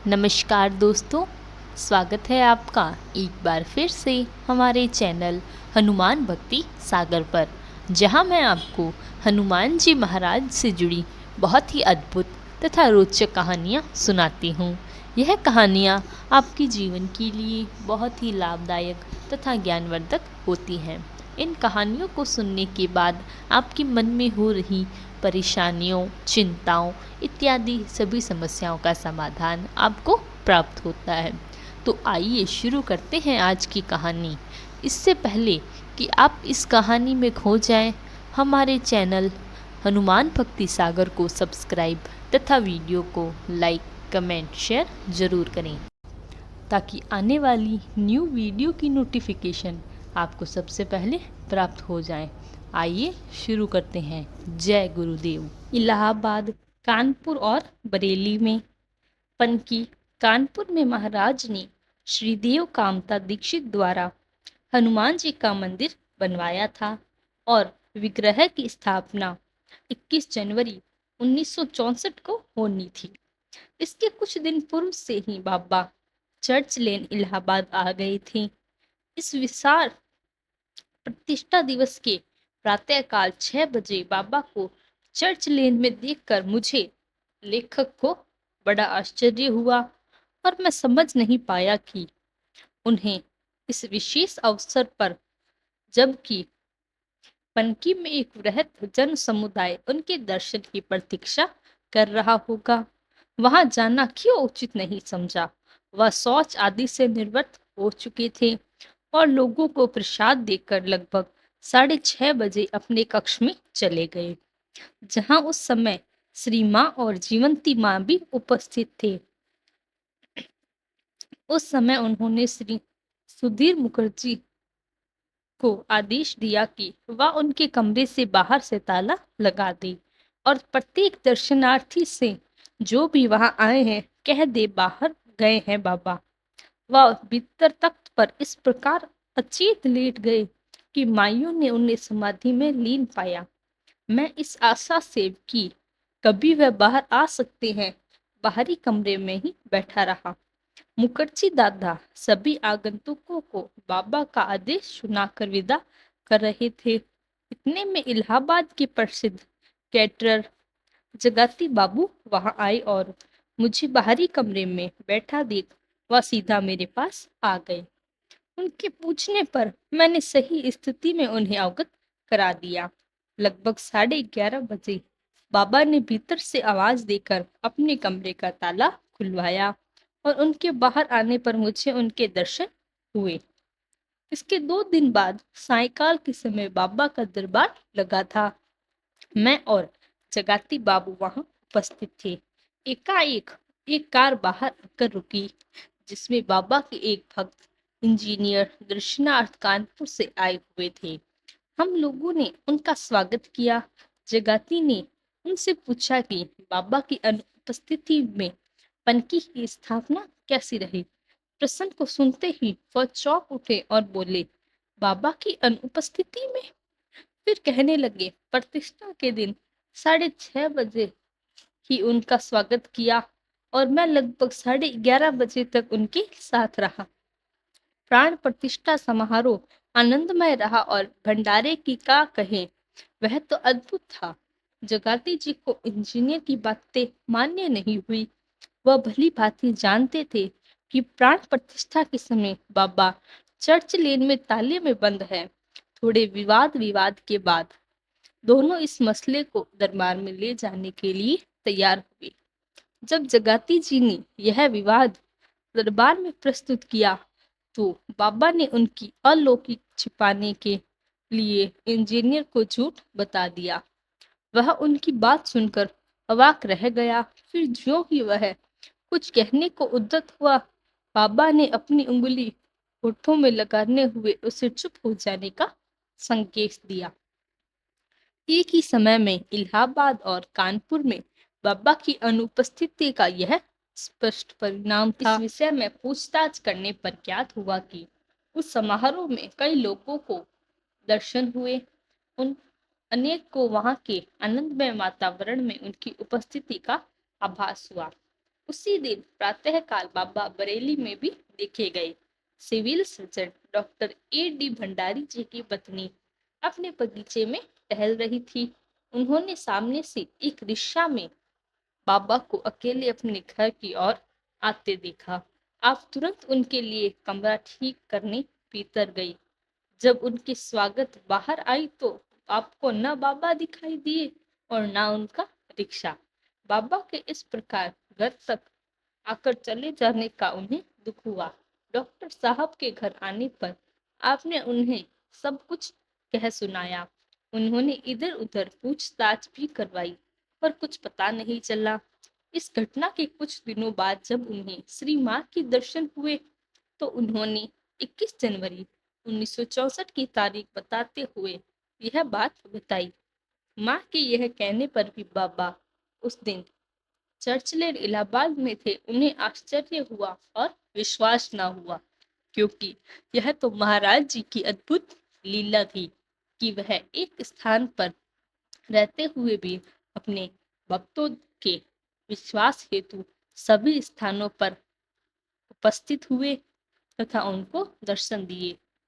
नमस्कार दोस्तों, स्वागत है आपका एक बार फिर से हमारे चैनल हनुमान भक्ति सागर पर, जहां मैं आपको हनुमान जी महाराज से जुड़ी बहुत ही अद्भुत तथा रोचक कहानियां सुनाती हूं। यह कहानियां आपके जीवन के लिए बहुत ही लाभदायक तथा ज्ञानवर्धक होती हैं। इन कहानियों को सुनने के बाद आपके मन में हो रही परेशानियों, चिंताओं इत्यादि सभी समस्याओं का समाधान आपको प्राप्त होता है। तो आइए शुरू करते हैं आज की कहानी। इससे पहले कि आप इस कहानी में खो जाएं, हमारे चैनल हनुमान भक्ति सागर को सब्सक्राइब तथा वीडियो को लाइक, कमेंट, शेयर ज़रूर करें ताकि आने वाली न्यू वीडियो की नोटिफिकेशन आपको सबसे पहले प्राप्त हो जाए। आइए शुरू करते हैं। जय गुरुदेव। इलाहाबाद, कानपुर और बरेली में पनकी, कानपुर में महाराज ने श्रीदेव कामता दीक्षित द्वारा हनुमान जी का मंदिर बनवाया था और विग्रह की स्थापना 21 जनवरी 1964 को होनी थी। इसके कुछ दिन पूर्व से ही बाबा चर्च लेन इलाहाबाद आ गए थे। इस विशाल प्रतिष्ठा दिवस के प्रातःकाल 6 बजे बाबा को चर्च लेन में देखकर मुझे, लेखक को, बड़ा आश्चर्य हुआ और मैं समझ नहीं पाया कि उन्हें इस विशेष अवसर पर, जबकि पनकी में एक वृहद जन समुदाय उनके दर्शन की प्रतीक्षा कर रहा होगा, वहां जाना क्यों उचित नहीं समझा। वह शौच आदि से निवृत्त हो चुके थे और लोगों को प्रसाद देकर लगभग 6:30 बजे अपने कक्ष में चले गए, जहां उस समय श्री माँ और जीवंती माँ भी उपस्थित थे। उस समय उन्होंने श्री सुधीर मुखर्जी को आदेश दिया कि वह उनके कमरे से बाहर से ताला लगा दे और प्रत्येक दर्शनार्थी से जो भी वहां आए हैं कह दे बाहर गए हैं बाबा। वह भीतर तख्त पर इस प्रकार अचेत लेट गए कि माइयों ने उन्हें समाधि में लीन पाया। मैं इस आशा से कि कभी वह बाहर आ सकते हैं, बाहरी कमरे में ही बैठा रहा। मुखर्जी दादा सभी आगंतुकों को बाबा का आदेश सुनाकर विदा कर रहे थे। इतने में इलाहाबाद के प्रसिद्ध कैटरर जगाती बाबू वहां आए और मुझे बाहरी कमरे में बैठा देख वह सीधा मेरे पास आ गए। उनके पूछने पर मैंने सही स्थिति में उन्हें अवगत करा दिया। लगभग 11:30 बजे बाबा ने भीतर से आवाज देकर अपने कमरे का ताला खुलवाया और उनके बाहर आने पर मुझे उनके दर्शन हुए। इसके 2 दिन बाद सायंकाल के समय बाबा का दरबार लगा था। मैं और जगाती बाबू वहां उपस्थित थे। एकाएक एक कार बाहर आकर रुकी, जिसमें बाबा के एक भक्त इंजीनियर दर्शनार्थ कानपुर से आए हुए थे। हम लोगों ने उनका स्वागत किया। जगाती ने उनसे पूछा कि बाबा की अनुपस्थिति में पनकी की स्थापना कैसी रही। प्रश्न को सुनते ही वह चौंक उठे और बोले, बाबा की अनुपस्थिति में? फिर कहने लगे, प्रतिष्ठा के दिन 6:30 बजे ही उनका स्वागत किया और मैं लगभग 11:30 बजे तक उनके साथ रहा। प्राण प्रतिष्ठा समारोह आनंदमय रहा और भंडारे की का कहें, वह तो अद्भुत था। जगाती जी को इंजीनियर की बातें मान्य नहीं हुई। वह भली भांति जानते थे कि प्राण प्रतिष्ठा के समय बाबा चर्च लेन में ताले में बंद है। थोड़े विवाद के बाद दोनों इस मसले को दरबार में ले जाने के लिए तैयार हुए। जब जगाती जी ने यह विवाद दरबार में प्रस्तुत किया तो बाबा ने उनकी अलौकिक छिपाने के लिए इंजीनियर को झूठ बता दिया। वह उनकी बात सुनकर अवाक रह गया। फिर जो ही वह कुछ कहने को उद्यत हुआ, बाबा ने अपनी उंगली होठों में लगाने हुए उसे चुप हो जाने का संकेत दिया। एक ही समय में इलाहाबाद और कानपुर में बाबा की अनुपस्थिति का यह स्पष्ट परिणाम था। इस विषय में पूछताछ करने पर ज्ञात हुआ कि उस समारोह में कई लोगों को दर्शन हुए। उन अनेक को वहां के आनंदमय वातावरण में उनकी उपस्थिति का आभास हुआ। उसी दिन प्रातःकाल बाबा बरेली में भी देखे गए। Civil surgeon doctor A D Bhandari ji की पत्नी अपने बगीचे में टहल रही थी। उन्होंने सामने से एक रिक्शा में बाबा को अकेले अपने घर की ओर आते देखा। आप तुरंत उनके लिए कमरा ठीक करने भीतर गई। जब उनके स्वागत बाहर आई तो आपको न बाबा दिखाई दिए और ना उनका रिक्शा। बाबा के इस प्रकार घर तक आकर चले जाने का उन्हें दुख हुआ। डॉक्टर साहब के घर आने पर आपने उन्हें सब कुछ कह सुनाया। उन्होंने इधर उधर पूछताछ भी करवाई पर कुछ पता नहीं चला। इस घटना के कुछ दिनों बाद जब उन्हें श्री मां के दर्शन हुए तो उन्होंने 21 जनवरी 1964 की तारीख बताते हुए यह बात बताई। मां के यह कहने पर भी बाबा उस दिन चर्चलैंड इलाहाबाद में थे। उन्हें आश्चर्य हुआ और विश्वास न हुआ, क्योंकि यह तो महाराज जी की अद्भुत लीला थी कि वह एक स्थान पर रहते हुए भी अपने भक्तों के विश्वास हेतु सभी स्थानों पर उपस्थित हुए तथा उनको दर्शन दिए।